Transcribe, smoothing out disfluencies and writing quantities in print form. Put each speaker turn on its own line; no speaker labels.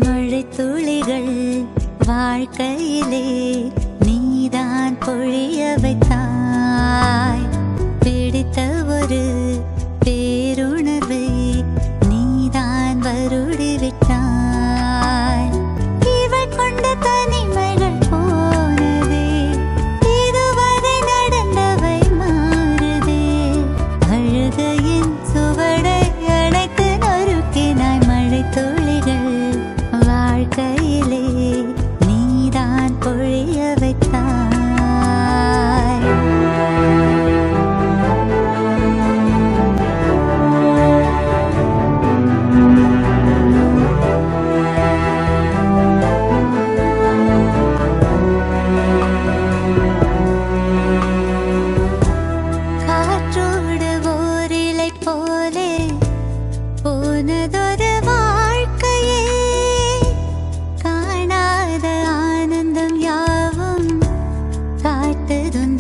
மழை துளிகள் வாழ்க்கையிலே நீதான் பொழிய வைத்தாய். பிடித்த ஒரு பேருணர்வை நீதான் வருடி விட்டாய். இவள் கொண்ட தனிமைகள் போனதே, இதுவரை நடந்தவை மாறுதே. அழுகையின் சுவடை அடைத்து நொறுக்கினாய். மழை துளிகள் வாழ்க்கையிலே நீதான் பொழிய வைத்தாய். காற்றோடு ஓரிலை போலே போனதொரு வாழ்க்கையே, காணாத ஆனந்தம் யாவும் காட்டுதுன்